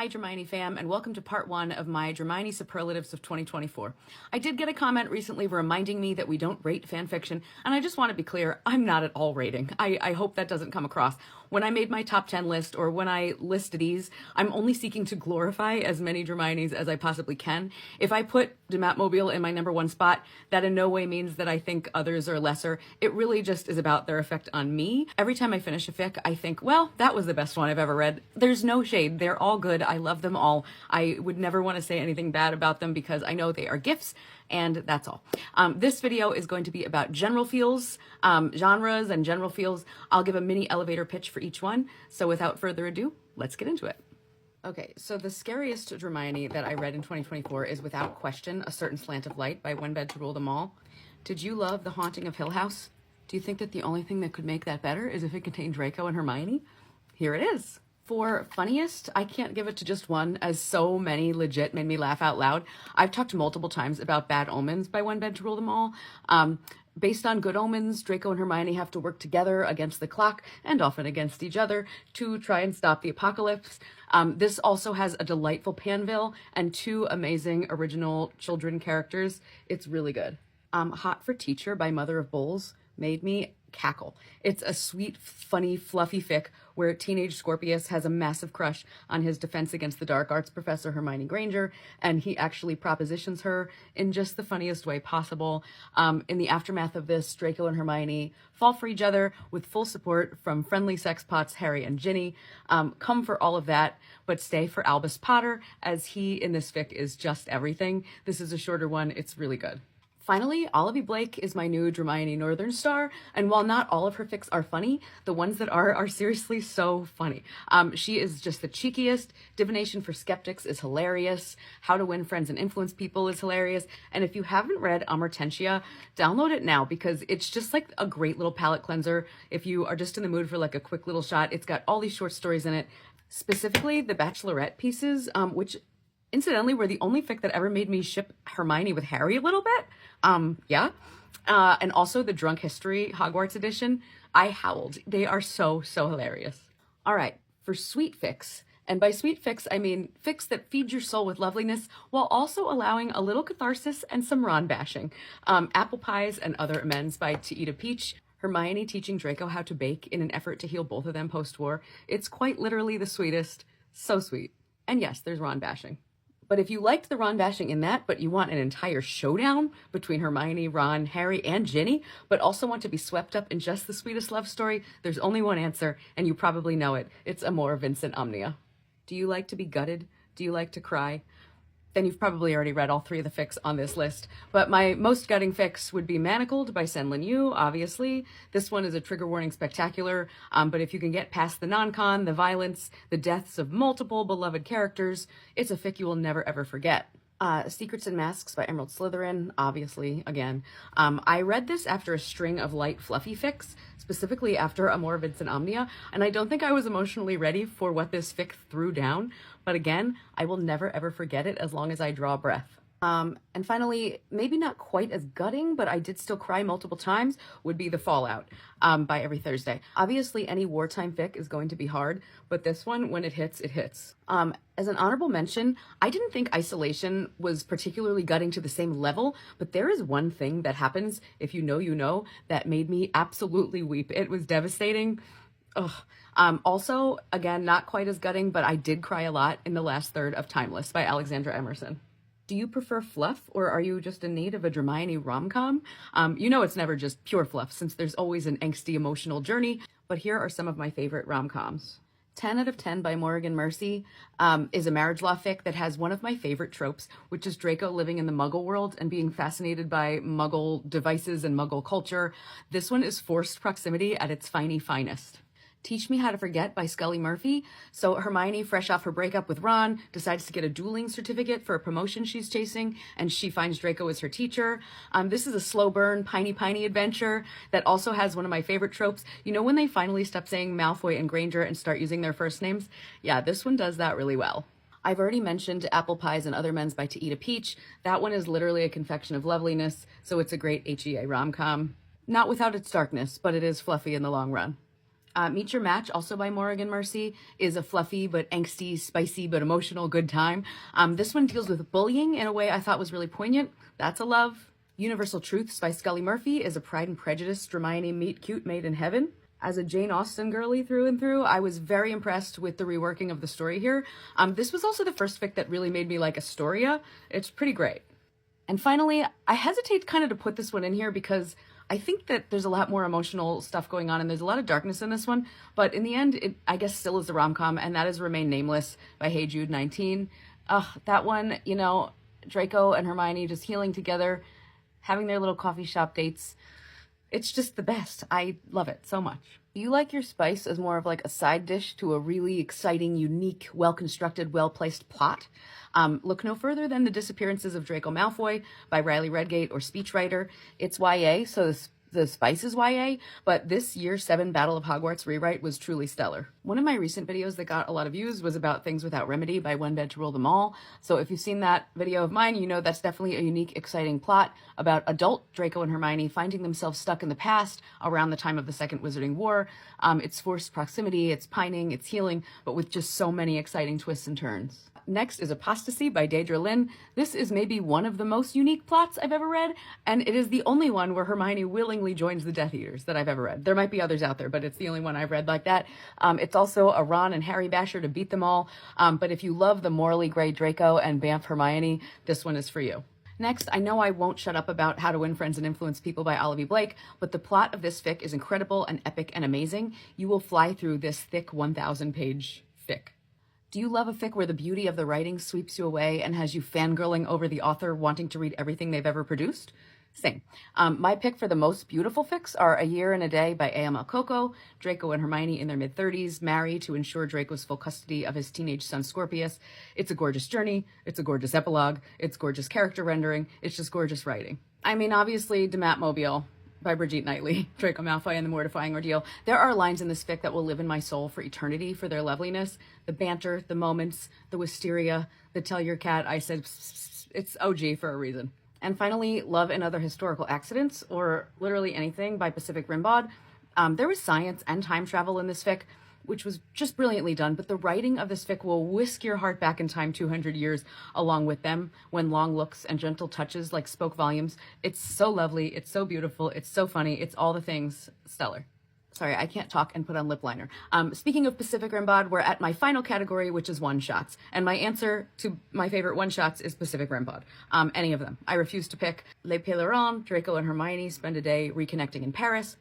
Hi Dramione fam, and welcome to part one of my Dramione Superlatives of 2024. I did get a comment recently reminding me that we don't rate fanfiction, and I just want to be clear, I'm not at all rating. I hope that doesn't come across. When I made my top 10 list, or when I list these, I'm only seeking to glorify as many Dramiones as I possibly can. If I put Dramione in my number one spot, that in no way means that I think others are lesser. It really just is about their effect on me. Every time I finish a fic, I think, well, that was the best one I've ever read. There's no shade. They're all good. I love them all. I would never want to say anything bad about them because I know they are gifts, and that's all. This video is going to be about general feels, genres and general feels. I'll give a mini elevator pitch for each one. So without further ado, let's get into it. Okay, so the scariest Dramione that I read in 2024 is without question A Certain Slant of Light by One Bed to Rule Them All. Did you love The Haunting of Hill House? Do you think that the only thing that could make that better is if it contained Draco and Hermione? Here it is. For funniest, I can't give it to just one, as so many legit made me laugh out loud. I've talked multiple times about Bad Omens by One Bed to Rule Them All. Based on Good Omens, Draco and Hermione have to work together against the clock, and often against each other, to try and stop the apocalypse. This also has a delightful Panville and two amazing original children characters. It's really good. Hot for Teacher by Mother of Bulls made me cackle. It's a sweet, funny, fluffy fic where teenage Scorpius has a massive crush on his Defense Against the Dark Arts professor Hermione Granger, and he actually propositions her in just the funniest way possible. In the aftermath of this, Draco and Hermione fall for each other with full support from friendly sexpots Harry and Ginny. Come for all of that, but stay for Albus Potter, as he in this fic is just everything. This is a shorter one. It's really good. Finally, Olivia Blake is my new Dramione Northern Star, and while not all of her fics are funny, the ones that are seriously so funny. She is just the cheekiest. Divination for Skeptics is hilarious. How to Win Friends and Influence People is hilarious. And if you haven't read Amortentia, download it now because it's just like a great little palate cleanser. If you are just in the mood for like a quick little shot, it's got all these short stories in it, specifically the Bachelorette pieces, which incidentally were the only fic that ever made me ship Hermione with Harry a little bit. And also the Drunk History Hogwarts edition. I howled. They are so hilarious. All right, for sweet fics, and by sweet fics, I mean fics that feed your soul with loveliness while also allowing a little catharsis and some Ron bashing. Apple Pies and Other Amends by To Eat a Peach. Hermione teaching Draco how to bake in an effort to heal both of them post-war. It's quite literally the sweetest. So sweet. And yes, there's Ron bashing. But if you liked the Ron bashing in that, but you want an entire showdown between Hermione, Ron, Harry, and Ginny, but also want to be swept up in just the sweetest love story, there's only one answer, and you probably know it. It's Amor Vincent Omnia. Do you like to be gutted? Do you like to cry? Then you've probably already read all three of the fics on this list. But my most gutting fics would be Manacled by Senlin Yu, obviously. This one is a trigger warning spectacular, but if you can get past the non-con, the violence, the deaths of multiple beloved characters, it's a fic you will never ever forget. Secrets and Masks by Emerald Slytherin, obviously, again. I read this after a string of light, fluffy fics, specifically after Amor Vincent Omnia, and I don't think I was emotionally ready for what this fic threw down, but again, I will never ever forget it as long as I draw breath. And finally, maybe not quite as gutting, but I did still cry multiple times, would be The Fallout by Every Thursday. Obviously, any wartime fic is going to be hard, but this one, when it hits, it hits. As an honorable mention, I didn't think Isolation was particularly gutting to the same level, but there is one thing that happens, if you know, that made me absolutely weep. It was devastating. Ugh. Also, again, not quite as gutting, but I did cry a lot in the last third of Timeless by Alexandra Emerson. Do you prefer fluff, or are you just in need of a Dramione rom-com? You know it's never just pure fluff, since there's always an angsty emotional journey, but here are some of my favorite rom-coms. 10 out of 10 by Morrigan Mercy is a marriage law fic that has one of my favorite tropes, which is Draco living in the Muggle world and being fascinated by Muggle devices and Muggle culture. This one is forced proximity at its finest. Teach Me How to Forget by Scully Murphy. So Hermione, fresh off her breakup with Ron, decides to get a dueling certificate for a promotion she's chasing, and she finds Draco as her teacher. This is a slow burn, piney adventure that also has one of my favorite tropes. You know when they finally stop saying Malfoy and Granger and start using their first names? Yeah, this one does that really well. I've already mentioned Apple Pies and Other Men's by To Eat a Peach. That one is literally a confection of loveliness, so it's a great HEA rom-com. Not without its darkness, but it is fluffy in the long run. Meet Your Match, also by Morrigan Mercy, is a fluffy but angsty, spicy but emotional good time. This one deals with bullying in a way I thought was really poignant. That's a love. Universal Truths by Scully Murphy is a Pride and Prejudice Dramione meet cute made in heaven. As a Jane Austen girly through and through, I was very impressed with the reworking of the story here. This was also the first fic that really made me like Astoria. It's pretty great. And finally, I hesitate kind of to put this one in here because I think that there's a lot more emotional stuff going on and there's a lot of darkness in this one. But in the end, it, I guess, still is a rom-com, and that is Remain Nameless by Hey Jude 19. That one, you know, Draco and Hermione just healing together, having their little coffee shop dates. It's just the best. I love it so much. Do you like your spice as more of like a side dish to a really exciting, unique, well-constructed, well-placed plot? Look no further than The Disappearances of Draco Malfoy by Riley Redgate or Speechwriter. It's YA, so the spice is YA, but this Year 7 Battle of Hogwarts rewrite was truly stellar. One of my recent videos that got a lot of views was about Things Without Remedy by One Bed to Rule Them All. So if you've seen that video of mine, you know that's definitely a unique, exciting plot about adult Draco and Hermione finding themselves stuck in the past around the time of the Second Wizarding War. It's forced proximity, it's pining, it's healing, but with just so many exciting twists and turns. Next is Apostasy by Daedra Lynn. This is maybe one of the most unique plots I've ever read, and it is the only one where Hermione willingly joins the Death Eaters that I've ever read. There might be others out there, but it's the only one I've read like that. It's also a Ron and Harry basher to beat them all, but if you love the morally gray Draco and Banff Hermione, this one is for you. Next, I know I won't shut up about How to Win Friends and Influence People by Olivia Blake, but the plot of this fic is incredible and epic and amazing. You will fly through this thick 1,000-page fic. Do you love a fic where the beauty of the writing sweeps you away and has you fangirling over the author wanting to read everything they've ever produced? Same. My pick for the most beautiful fics are A Year and a Day by A.M.L. Coco. Draco and Hermione in their mid-30s marry to ensure Draco's full custody of his teenage son Scorpius. It's a gorgeous journey. It's a gorgeous epilogue. It's gorgeous character rendering. It's just gorgeous writing. I mean, obviously, DeMat Mobile by Brigitte Knightley, Draco Malfoy and the Mortifying Ordeal. There are lines in this fic that will live in my soul for eternity for their loveliness. The banter, the moments, the wisteria, the tell your cat I said it's OG for a reason. And finally, Love and Other Historical Accidents, or literally anything by Pacific Rimbaud. There was science and time travel in this fic, which was just brilliantly done, but the writing of this fic will whisk your heart back in time 200 years along with them when long looks and gentle touches like spoke volumes. It's so lovely, it's so beautiful, it's so funny, it's all the things stellar. Sorry, I can't talk and put on lip liner. Speaking of Pacific Rimbaud, we're at my final category, which is one-shots. And my answer to my favorite one-shots is Pacific Rimbaud. Any of them. I refuse to pick. Les Pèlerins, Draco and Hermione spend a day reconnecting in Paris.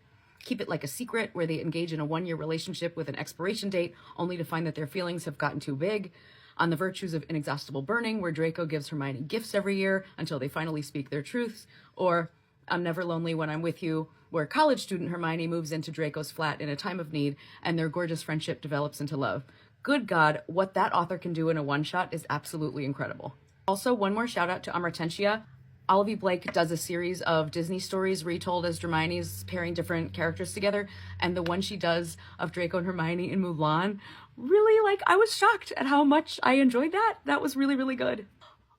Keep It Like a Secret, where they engage in a one-year relationship with an expiration date, only to find that their feelings have gotten too big. On the Virtues of Inexhaustible Burning, where Draco gives Hermione gifts every year until they finally speak their truths. Or I'm Never Lonely When I'm With You, where college student Hermione moves into Draco's flat in a time of need, and their gorgeous friendship develops into love. Good God, what that author can do in a one-shot is absolutely incredible. Also, one more shout out to Amartentia. Olivia Blake does a series of Disney stories retold as Hermione's pairing different characters together, and the one she does of Draco and Hermione in Mulan, really, like, I was shocked at how much I enjoyed that. That was really, really good.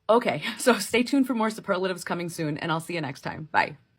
Okay, so stay tuned for more superlatives coming soon, and I'll see you next time. Bye.